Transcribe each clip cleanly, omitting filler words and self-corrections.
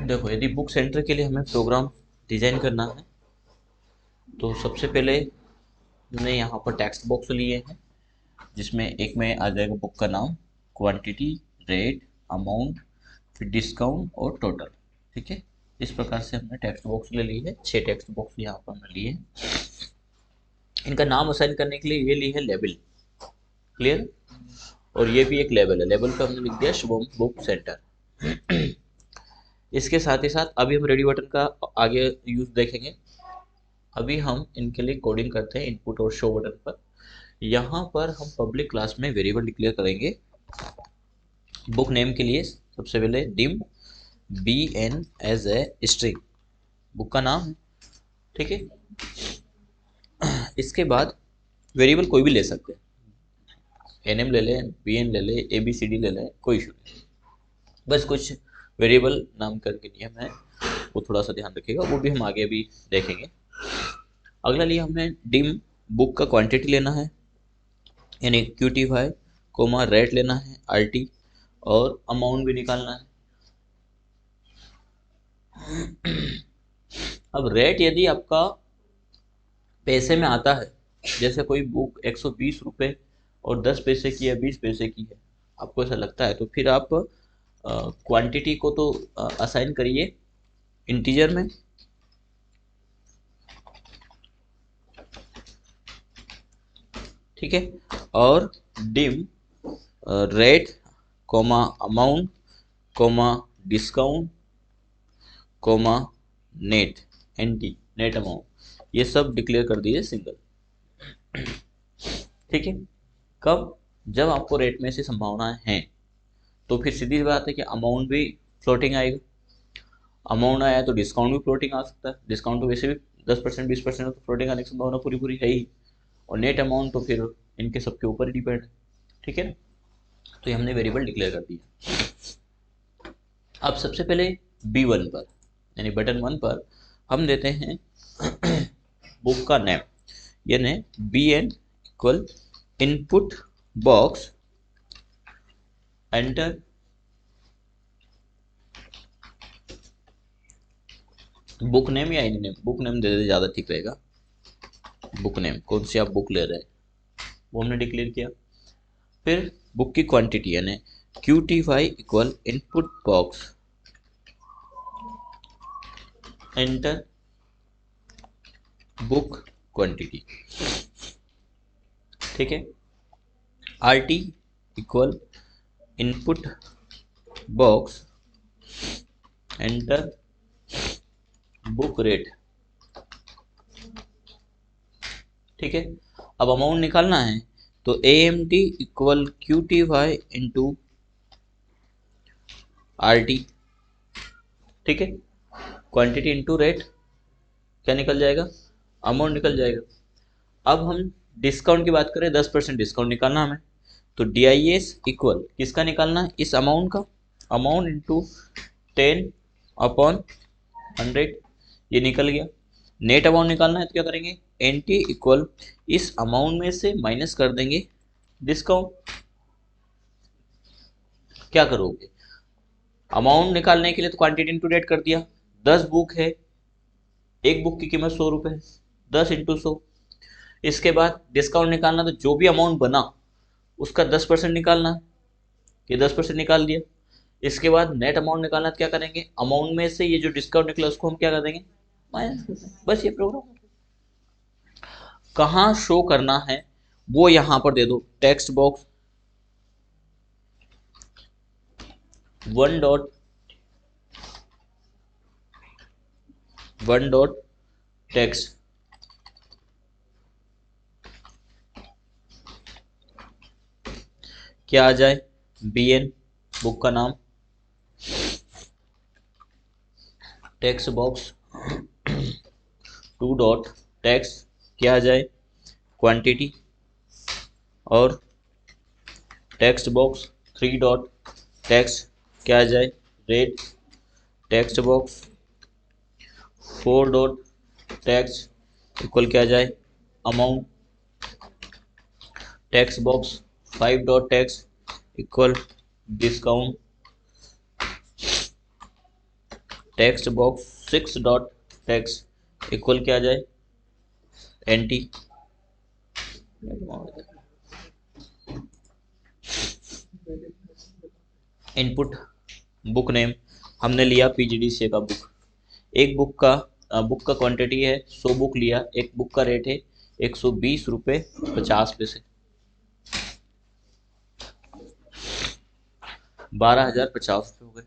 देखो, यदि book centre के लिए हमें प्रोग्राम डिजाइन करना है तो सबसे पहले हमने यहाँ पर टेक्स्ट बॉक्स लिए हैं, जिसमें एक में आ जाएगा बुक का नाम, क्वांटिटी, रेट, अमाउंट, फिर डिस्काउंट और टोटल। ठीक है, इस प्रकार से हमने टेक्स्ट बॉक्स ले ली है। 6 टेक्स्ट बॉक्स यहाँ पर हमने लिए हैं। इनका नाम असाइन करने के लिए ये ली है लेबल। क्लियर। और ये भी एक लेबल है, लेबल पे हमने लिख दिया शुभम बुक सेंटर। इसके साथ ही साथ अभी हम रेडी बटन का आगे यूज देखेंगे। अभी हम इनके लिए कोडिंग करते हैं इनपुट और शो बटन पर। यहाँ पर हम पब्लिक क्लास में वेरिएबल डिक्लेयर करेंगे बुक नेम के लिए। सबसे पहले dim B N as a string, book का नाम है। ठीक है, इसके बाद वेरिएबल कोई भी ले सकते हैं, एन एम ले लें, बी एन ले लें, ए बी सी डी ले लें, कोई इशू नहीं। बस कुछ वेरिएबल नाम करके नियम है, वो थोड़ा सा ध्यान रखिएगा, वो भी हम आगे भी देखेंगे। अगला लिए हमें डिम बुक का क्वांटिटी लेना है, यानी QT5 कोमा रेट लेना है RT, और अमाउंट भी निकालना है। अब रेट यदि आपका पैसे में आता है, जैसे कोई बुक 120 रुपये और 10 पैसे की या 20 पैसे की है, आपको ऐसा लगता है, तो फिर आप क्वांटिटी को तो असाइन करिए इंटीजर में। ठीक है, और dim rate comma amount comma discount comma net NT net amount, ये सब डिक्लेयर कर दीजिए सिंगल। ठीक है, कब? जब आपको रेट में से संभावनाएं हैं तो फिर सीधी सी बात है कि अमाउंट भी फ्लोटिंग आएगा। अमाउंट आया तो डिस्काउंट भी फ्लोटिंग आ सकता है, डिस्काउंट तो वैसे भी 10% 20% तो फ्लोटिंग आने की संभावना पूरी पूरी है ही। और नेट अमाउंट तो फिर इनके सबके ऊपर ही डिपेंड है। ठीक है ना, तो ये हमने वेरिएबल डिक्लेयर कर दिया। अब सबसे पहले B1 पर, यानी बटन 1 पर हम देते हैं बुक का नेम, यानी BN equal input box enter book name या एनी नेम, बुक नेम दे दे ज़्यादा ठीक रहेगा। बुक नेम कौन सी आप बुक ले रहे हैं वो हमने डिक्लेयर किया। फिर बुक की क्वांटिटी यानी QT5 equal input box enter book quantity. ठीक है, RT equal input box enter book rate. ठीक है, अब अमाउंट निकालना है तो AMT equal QT5 into RT। ठीक है, क्वांटिटी इंटू रेट, क्या निकल जाएगा? अमाउंट निकल जाएगा। अब हम डिस्काउंट की बात करें, 10% डिस्काउंट निकालना हमें, तो DIS इक्वल किसका निकालना है? इस अमाउंट का, अमाउंट इंटू 10/100, ये निकल गया। नेट अमाउंट निकालना है तो क्या करेंगे? NT इक्वल इस अमाउंट में से माइनस कर देंगे डिस्काउंट। क्या करोगे? अमाउंट निकालने के लिए तो क्वांटिटी इंटू रेट कर दिया, 10 बुक है, एक बुक की कीमत 100 रुपये, 10 इंटू 100। इसके बाद डिस्काउंट निकालना, तो जो भी अमाउंट बना उसका 10% निकालना, ये 10% निकाल दिया। इसके बाद नेट अमाउंट निकालना, तो क्या करेंगे? अमाउंट में से ये जो डिस्काउंट निकला उसको हम क्या कर देंगे? माइनस कर देंगे। बस ये प्रोग्राम कहाँ शो करना है वो यहाँ पर दे दो, टेक्स्ट बॉक्स 1.1.टेक्स्ट, क्या आ जाए? BN बुक का नाम, टेक्स्ट बॉक्स 2.टेक्स्ट, क्या आ जाए? क्वांटिटी, और टेक्स्ट बॉक्स 3.टेक्स्ट, क्या आ जाए? रेट। टेक्स्ट बॉक्स 4.टेक्स्ट इक्वल क्या आ जाए? अमाउंट। टेक्स्ट बॉक्स 5.टेक्स्ट equal discount. Text box 6 dot text equal क्या आ जाए, NT। इनपुट बुक नेम हमने लिया PGDCA का बुक, एक बुक का क्वांटिटी है 100 बुक लिया, एक बुक का रेट है 120 रुपये 50 पैसे, 12,050 रुपये हो गए।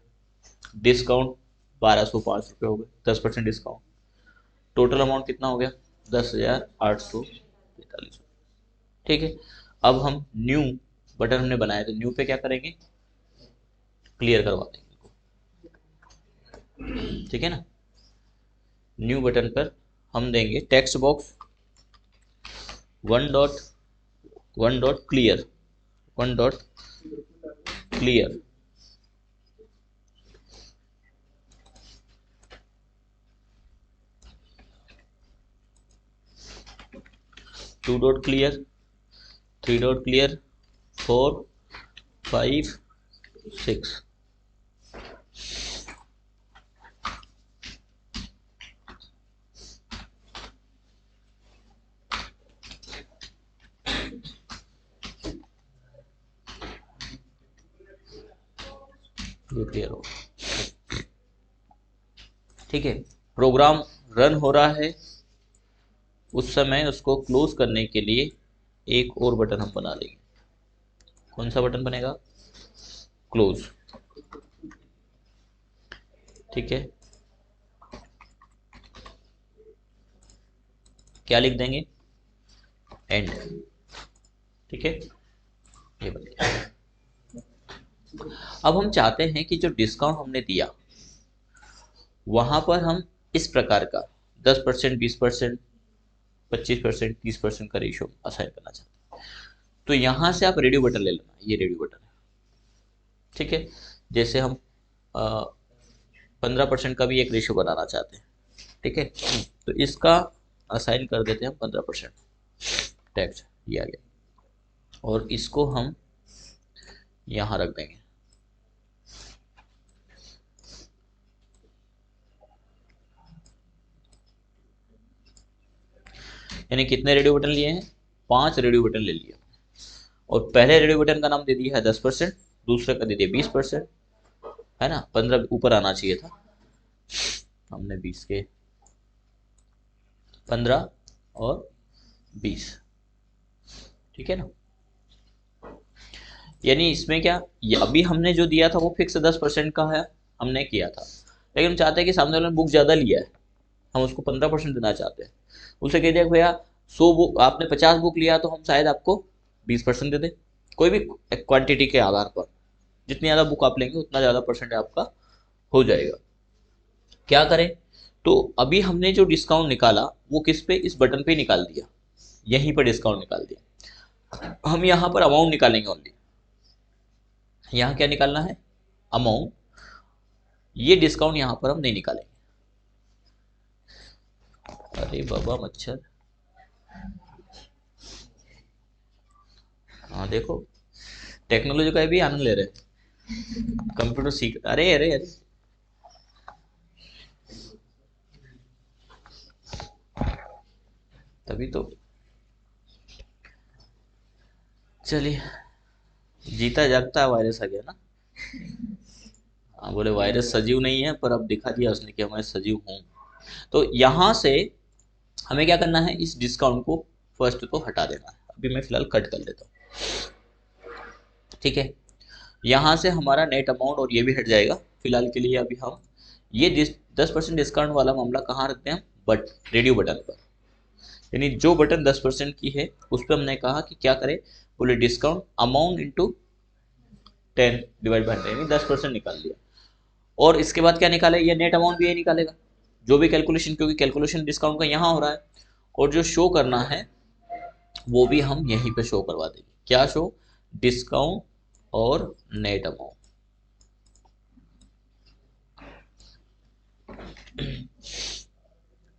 डिस्काउंट 1,205 रुपये हो गए, 10% डिस्काउंट। टोटल अमाउंट कितना हो गया, 10,845। ठीक है, अब हम न्यू बटन हमने बनाया तो न्यू पे क्या करेंगे, क्लियर करवा देंगे, ठीक है ना। न्यू बटन पर हम देंगे text box 1 dot clear 2 dot clear 3 dot clear 4 5 6। ये क्लियर हो, ठीक है। प्रोग्राम रन हो रहा है, उस समय उसको क्लोज करने के लिए एक और बटन हम बना लेंगे। कौन सा बटन बनेगा, क्लोज, ठीक है। क्या लिख देंगे, एंड, ठीक है। ये बन, अब हम चाहते हैं कि जो डिस्काउंट हमने दिया वहां पर हम इस प्रकार का 10%, 20%, 25%, 30% का रेशियो असाइन करना चाहते हैं। तो यहां से आप रेडियो बटन ले लेना, ये रेडियो बटन है, ठीक है। जैसे हम 15% का भी एक रेशियो बनाना चाहते हैं, ठीक है, तो इसका असाइन कर देते हैं हम 15% टैक्स, ये आ गया, और इसको हम यहां रख देंगे। यानी कितने रेडियो बटन लिए हैं, 5 रेडियो बटन ले लिया, और पहले रेडियो बटन का नाम दे दिया है 10%, दूसरे का दे दिया 20%, है ना, 15 ऊपर आना चाहिए था, हमने 20 के 15 और 20, ठीक है ना। यानी इसमें क्या, ये अभी हमने जो दिया था वो फिक्स 10% का है, हमने किया था, लेकिन हम चाहते हैं कि सामने वाले ने बुक ज़्यादा लिया है, हम उसको 15% देना चाहते हैं। उसे कह दिया भैया 100 बुक, आपने 50 बुक लिया तो हम शायद आपको 20% दे दें, कोई भी क्वांटिटी के आधार पर, जितनी ज़्यादा बुक आप लेंगे उतना ज़्यादा परसेंट आपका हो जाएगा। क्या करें, तो अभी हमने जो डिस्काउंट निकाला वो किस पे, इस बटन पे निकाल दिया, यहीं पर डिस्काउंट निकाल दिया। हम यहाँ पर अमाउंट निकालेंगे ओनली, यहाँ क्या निकालना है, अमाउंट, ये डिस्काउंट यहाँ पर हम नहीं निकालेंगे। अरे बाबा मच्छर, हाँ देखो, टेक्नोलॉजी का भी आनंद ले रहे हैं, कंप्यूटर सीख, अरे अरे अरे, तभी तो, चलिए, जीता जागता वायरस आ गया ना। हाँ बोले वायरस सजीव नहीं है, पर अब दिखा दिया उसने कि मैं सजीव हूँ। तो यहाँ से हमें क्या करना है, इस डिस्काउंट को फर्स्ट तो हटा देना है, अभी मैं फिलहाल कट कर देता हूँ, ठीक है। यहाँ से हमारा नेट अमाउंट और ये भी हट जाएगा फिलहाल के लिए। अभी हम ये 10% डिस्काउंट वाला मामला कहाँ रखते हैं, बट रेडियो बटन पर, यानी जो बटन 10% की है उस पर हमने कहा कि क्या करें, बोले discount amount into 10 divide by 10, यानी 10% निकाल लिया, और इसके बाद क्या निकाले, ये नेट अमाउंट भी ये निकालेगा, जो भी कैलकुलेशन, क्योंकि कैलकुलेशन डिस्काउंट का यहाँ हो रहा है, और जो शो करना है वो भी हम यहीं पे शो करवा देंगे। क्या शो, डिस्काउंट और नेट अमाउंट,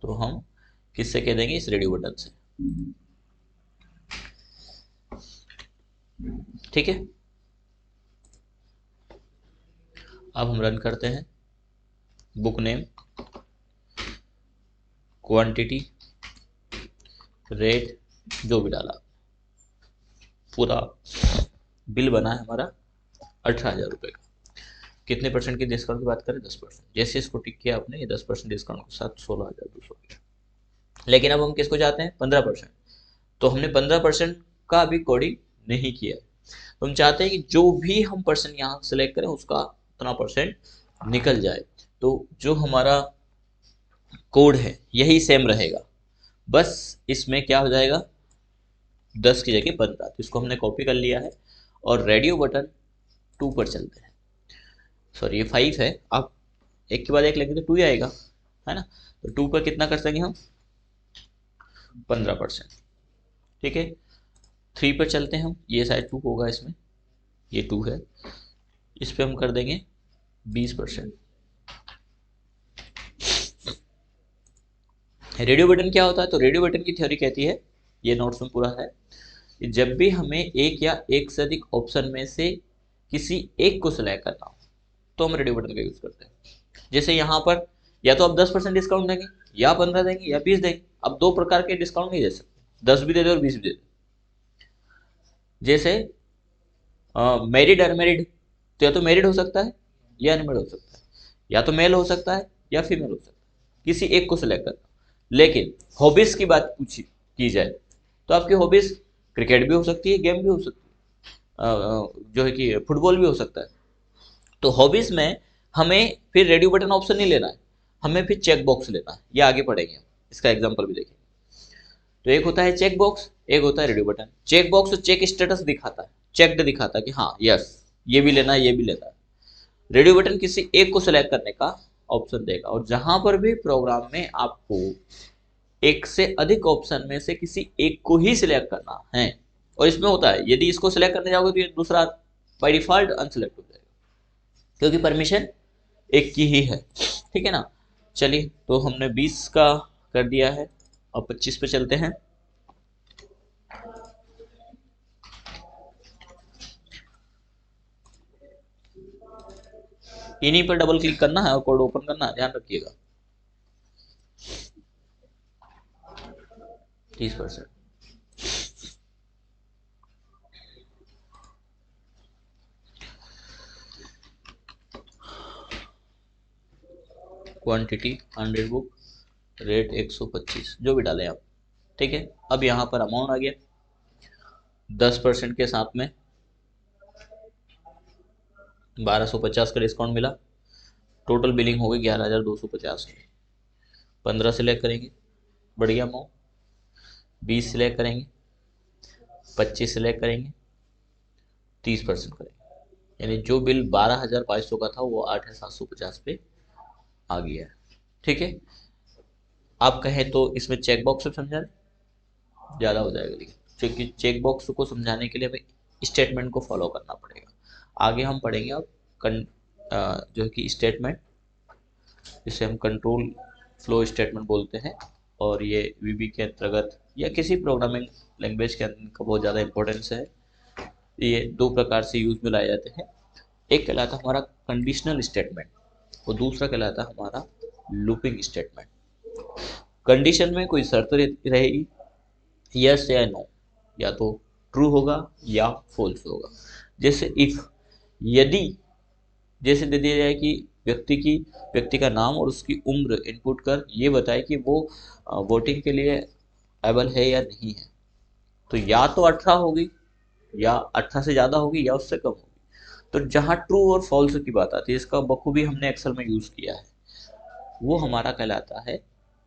तो हम किससे कह देंगे, इस रेडियो बटन से, ठीक है। अब हम रन करते हैं, बुक नेम, क्वांटिटी, रेट, जो भी डाला, पूरा बिल बना है हमारा 18,000 रुपये का। कितने परसेंट की डिस्काउंट की बात करें? 10%। जैसे इसको टिक किया आपने, ये 10% डिस्काउंट के साथ 16,200 किया। लेकिन अब हम किसको चाहते हैं? 15%। तो हमने 15% का अभी कोडिंग नहीं किया। तो हम चाहते हैं कि जो भी हम परसेंट यहाँ सेलेक्ट करें उसका उतना परसेंट निकल जाए। तो जो हमारा कोड है यही सेम रहेगा, बस इसमें क्या हो जाएगा, 10 की जगह 15। तो इसको हमने कॉपी कर लिया है और रेडियो बटन 2 पर चलते हैं। सॉरी, ये 5 है, आप एक के बाद एक लेंगे तो 2 ही आएगा, है ना। तो 2 पर कितना कर सकेंगे हम? 15%। ठीक है, 3 पर चलते हैं हम, ये शायद 2 होगा, इसमें ये 2 है, इस पर हम कर देंगे 20%। रेडियो बटन क्या होता है? तो रेडियो बटन की थ्योरी कहती है, ये नोट्स में पूरा है, कि जब भी हमें एक या एक से अधिक ऑप्शन में से किसी एक को सिलेक्ट करना हो तो हम रेडियो बटन का यूज करते हैं। जैसे यहाँ पर या तो आप 10% डिस्काउंट देंगे, या 15 देंगे, या 20 देंगे। अब दो प्रकार के डिस्काउंट नहीं दे सकते, 10 भी दे दे और 20 भी दे दे। जैसे मैरिड अनमैरिड, तो या तो मैरिड हो सकता है या अनमैरिड हो सकता है, या तो मेल हो सकता है या फीमेल हो सकता है, किसी एक को सिलेक्ट करना। लेकिन हॉबीज की बात पूछी की जाए तो आपकी हॉबीज क्रिकेट भी हो सकती है, गेम भी हो सकती है, जो है कि फुटबॉल भी हो सकता है। तो हॉबीज में हमें फिर रेडियो बटन ऑप्शन नहीं लेना है, हमें फिर चेक बॉक्स लेना है। ये आगे पढ़ेंगे हम, इसका एग्जांपल भी देखेंगे। तो एक होता है चेक बॉक्स, एक होता है रेडियो बटन। चेक बॉक्स तो चेक स्टेटस दिखाता है, चेकड दिखाता है कि हाँ यस ये भी लेना है, ये भी लेना है। रेडियो बटन किसी एक को सिलेक्ट करने का ऑप्शन देगा। और जहां पर भी प्रोग्राम में आपको एक से अधिक ऑप्शन में से किसी एक को ही सिलेक्ट करना है, और इसमें होता है यदि इसको सिलेक्ट करने जाओगे तो ये दूसरा बाय डिफॉल्ट अनसिलेक्ट हो जाएगा, क्योंकि परमिशन एक की ही है। ठीक है ना। चलिए, तो हमने 20 का कर दिया है, अब 25 पे चलते हैं। इन्हीं पर डबल क्लिक करना है और कोड ओपन करना है, ध्यान रखिएगा। 30%। क्वांटिटी 100 बुक, रेट 125, जो भी डालें आप। ठीक है, अब यहाँ पर अमाउंट आ गया 10% के साथ में 1250 का डिस्काउंट मिला। टोटल बिलिंग हो गई 11,250 की। 15 सिलेक्ट करेंगे, बढ़िया अमाउंट। 20 सिलेक्ट करेंगे, 25 सिलेक्ट करेंगे, 30% करेंगे, यानी जो बिल 12,500 का था वो 8,750 पे आ गया है। ठीक है, आप कहें तो इसमें चेक बॉक्स से समझा ज़्यादा हो जाएगा, लेकिन क्योंकि चेक बॉक्स को समझाने के लिए हमें स्टेटमेंट को फॉलो करना पड़ेगा। आगे हम पढ़ेंगे अब जो है कि स्टेटमेंट, जिसे हम कंट्रोल फ्लो स्टेटमेंट बोलते हैं, और ये वीबी के अंतर्गत या किसी प्रोग्रामिंग लैंग्वेज के अंदर का बहुत ज़्यादा इंपॉर्टेंस है। ये दो प्रकार से यूज में लाए जाते हैं, एक कहलाता है हमारा कंडीशनल स्टेटमेंट और दूसरा कहलाता है हमारा लूपिंग स्टेटमेंट। कंडीशन में कोई शर्त रहेगी, यस या नो, या तो ट्रू होगा या फॉल्स होगा। जैसे इफ, यदि, जैसे दे दिया जाए कि व्यक्ति का नाम और उसकी उम्र इनपुट कर ये बताए कि वो वोटिंग के लिए एबल है या नहीं है, तो या तो 18 होगी, या 18 से ज़्यादा होगी, या उससे कम होगी। तो जहाँ ट्रू और फॉल्स की बात आती है, इसका बखूबी हमने एक्सेल में यूज़ किया है, वो हमारा कहलाता है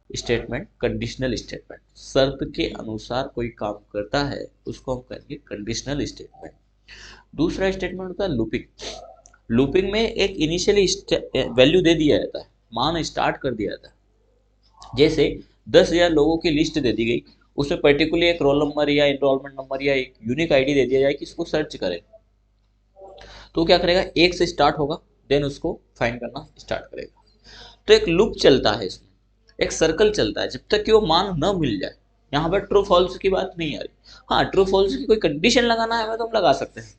स्टेटमेंट कंडीशनल स्टेटमेंट। शर्त के अनुसार कोई काम करता है उसको हम कहेंगे कंडीशनल स्टेटमेंट। दूसरा स्टेटमेंट होता है लूपिंग। लूपिंग में एक इनिशियली वैल्यू दे दिया जाता है, मान स्टार्ट कर दिया जाता है। जैसे 10,000 लोगों की लिस्ट दे दी गई, उसमें पर्टिकुलर एक रोल नंबर या इनरोलमेंट नंबर या एक यूनिक आईडी दे दिया जाए कि इसको सर्च करें, तो क्या करेगा, एक से स्टार्ट होगा, देन उसको फाइंड करना स्टार्ट करेगा। तो एक लूप चलता है इसमें, एक सर्कल चलता है जब तक कि वो मान न मिल जाए। यहाँ पर ट्रू फॉल्स की बात नहीं आ रही। हाँ, ट्रू फॉल्स की कोई कंडीशन लगाना है तो हम लगा सकते हैं,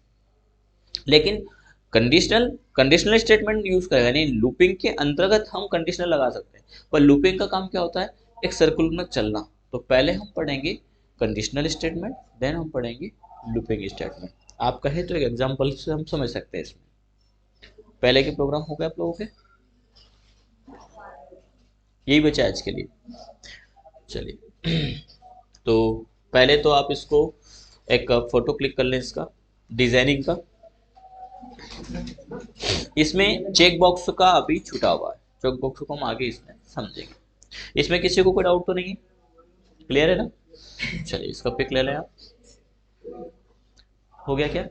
लेकिन कंडीशनल कंडीशनल स्टेटमेंट यूज करेगा, यानी लूपिंग के अंतर्गत हम कंडीशनल लगा सकते हैं, पर लूपिंग का काम क्या होता है, एक सर्कुलर में चलना। तो पहले हम पढ़ेंगे कंडीशनल स्टेटमेंट, देन हम पढ़ेंगे लूपिंग स्टेटमेंट। आप कहे तो एक एग्जांपल से हम समझ सकते हैं इसमें। पहले के प्रोग्राम हो गए आप लोगों के, यही बचा आज के लिए। चलिए तो पहले तो आप इसको एक फोटो क्लिक कर लें इसका डिजाइनिंग का। इसमें चेक बॉक्स का अभी छूटा हुआ है, चेक बॉक्स को हम आगे इसमें समझेंगे। इसमें किसी को कोई डाउट तो नहीं है, क्लियर है ना? चलिए इसका पिक ले लें आप। हो गया क्या?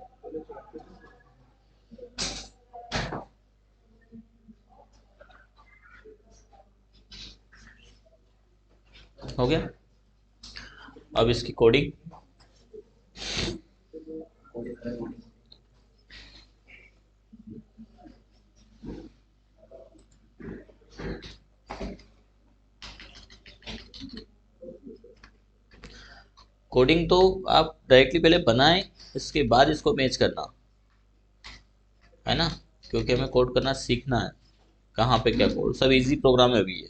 हो गया। अब इसकी कोडिंग, कोडिंग तो आप डायरेक्टली पहले बनाएं, इसके बाद इसको मैच करना है ना, क्योंकि हमें कोड करना सीखना है, कहाँ पे क्या कोड, सब इजी प्रोग्राम है अभी ये।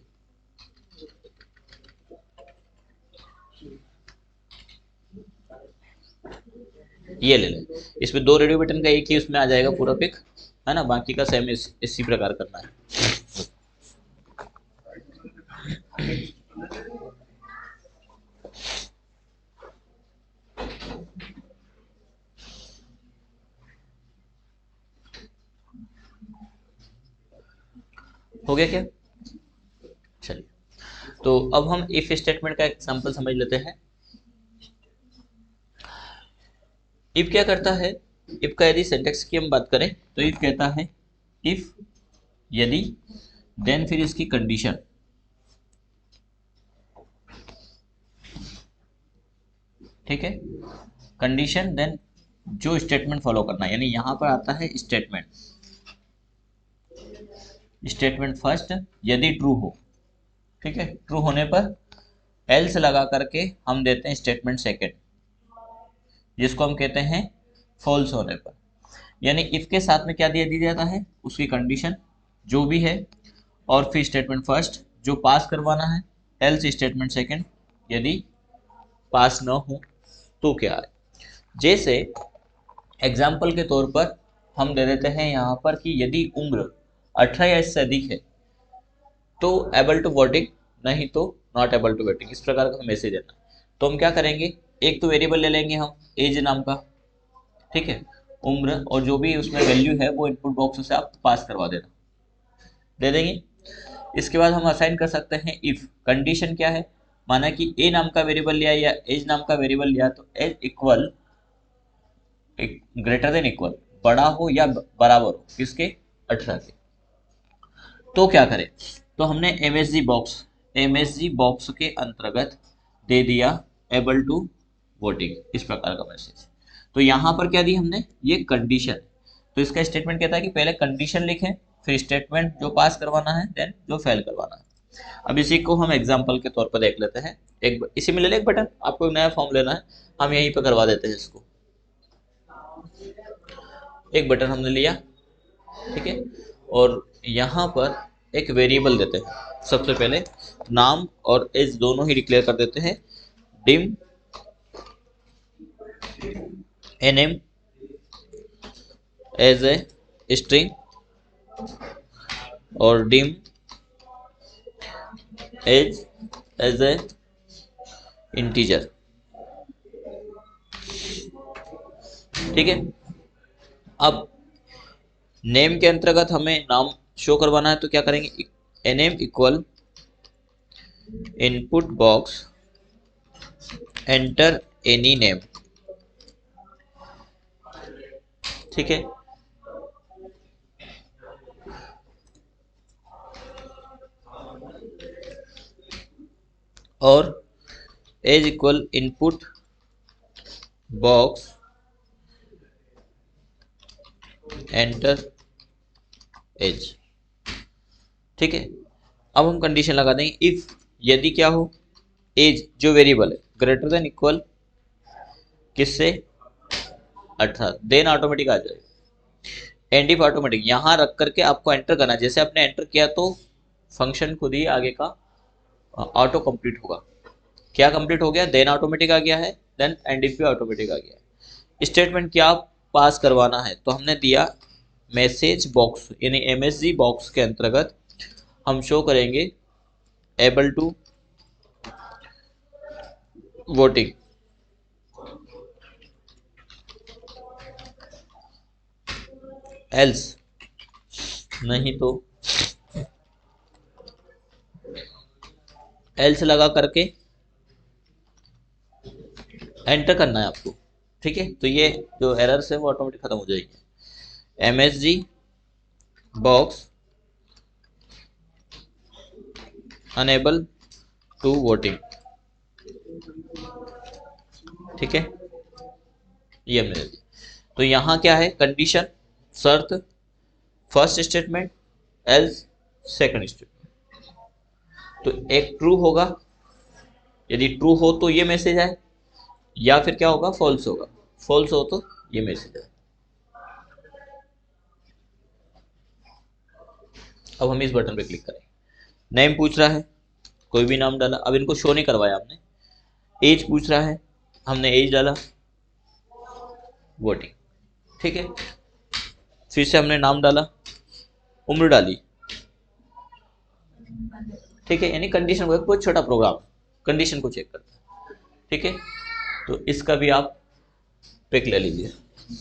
ये ले लें, इसमें दो रेडियो बटन का एक ही उसमें आ जाएगा पूरा पिक, है ना, बाकी का सेम इसी प्रकार करना है। हो गया क्या? चलिए तो अब हम इफ स्टेटमेंट का एग्जांपल समझ लेते हैं। इफ क्या करता है, इफ का यदि सिंटेक्स की हम बात करें तो इफ कहता है इफ यदि, देन फिर इसकी कंडीशन, ठीक है, कंडीशन देन जो स्टेटमेंट फॉलो करना है, यानी यहां पर आता है स्टेटमेंट, स्टेटमेंट फर्स्ट यदि ट्रू हो, ठीक है, ट्रू होने पर एल्स लगा करके हम देते हैं स्टेटमेंट सेकंड, जिसको हम कहते हैं फॉल्स होने पर। यानी इफ के साथ में क्या दिया जाता है, उसकी कंडीशन जो भी है, और फिर स्टेटमेंट फर्स्ट जो पास करवाना है, एल्स स्टेटमेंट सेकंड यदि पास न हो तो क्या है। जैसे एग्जाम्पल के तौर पर हम दे देते हैं यहाँ पर कि यदि उम्र 18 या इससे अधिक है तो एबल टू वोटिंग, नहीं तो नॉट एबल टू वोटिंग, इस प्रकार का मैसेज देना। तो हम क्या करेंगे, एक तो वेरिएबल ले लेंगे हम एज नाम का, ठीक है, उम्र, और जो भी उसमें वैल्यू है वो इनपुट बॉक्स से आप पास करवा देना, दे देंगे। इसके बाद हम असाइन कर सकते हैं इफ, कंडीशन क्या है, माना कि ए नाम का वेरिएबल लिया या एज नाम का वेरिएबल लिया, तो age equal greater than equal, बड़ा हो या बराबर हो किसके, 18 के। तो क्या करें, तो हमने एमएसजी बॉक्स के अंतर्गत दे दिया एबल टू वोटिंग, इस प्रकार का मैसेज। तो यहां पर क्या दी हमने, ये कंडीशन। तो इसका स्टेटमेंट कहता है कि पहले कंडीशन लिखें, फिर स्टेटमेंट जो पास करवाना है, देन जो फेल करवाना है। अब इसी को हम एग्जाम्पल के तौर पर देख लेते हैं। एक इसी में ले लें एक बटन, आपको एक नया फॉर्म लेना है, हम यहीं पर करवा देते हैं इसको। एक बटन हमने लिया, ठीक है, और यहाँ पर एक वेरिएबल देते हैं। सबसे पहले नाम और एज दोनों ही डिक्लेयर कर देते हैं, dim NM as a string और डिम एज ए इंटीजर, ठीक है। अब नेम के अंतर्गत हमें नाम शो करवाना है, तो क्या करेंगे, NM equal input box enter any name, ठीक है। और age equal input box enter age, ठीक है। अब हम कंडीशन लगा देंगे इफ यदि क्या हो, एज जो वेरिएबल है ग्रेटर देन इक्वल किससे, 18, देन ऑटोमेटिक आ जाएगा। एंड इफ ऑटोमेटिक यहाँ रख करके आपको एंटर करना है। जैसे आपने एंटर किया तो फंक्शन खुद ही आगे का ऑटो कंप्लीट होगा। क्या कंप्लीट हो गया? देन ऑटोमेटिक आ गया है, देन एंड इफ भी ऑटोमेटिक आ गया है। स्टेटमेंट क्या पास करवाना है, तो हमने दिया मैसेज बॉक्स यानी एमएसजी बॉक्स के अंतर्गत हम शो करेंगे एबल टू वोटिंग। एल्स नहीं तो एल्स लगा करके एंटर करना है आपको। ठीक है, तो ये जो एरर्स है वो ऑटोमेटिक खत्म हो जाएगी। MSG box unable to voting. ठीक है, ये हमने दे दिया। तो यहाँ क्या है? कंडीशन, शर्त, first statement, else second statement. तो एक ट्रू होगा, यदि ट्रू हो तो ये मैसेज आए, या फिर क्या होगा? फॉल्स होगा। फॉल्स हो तो ये मैसेज आए। अब हम इस बटन पे क्लिक करेंगे। नेम पूछ रहा है, कोई भी नाम डाला। अब इनको शो नहीं करवाया हमने। एज पूछ रहा है, हमने एज डाला, वोटिंग। ठीक है, फिर से हमने नाम डाला, उम्र डाली। ठीक है, यानी कंडीशन को, बहुत छोटा प्रोग्राम कंडीशन को चेक करता है। ठीक है, तो इसका भी आप पिक ले लीजिए,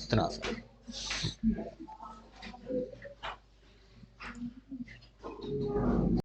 इतना आसान।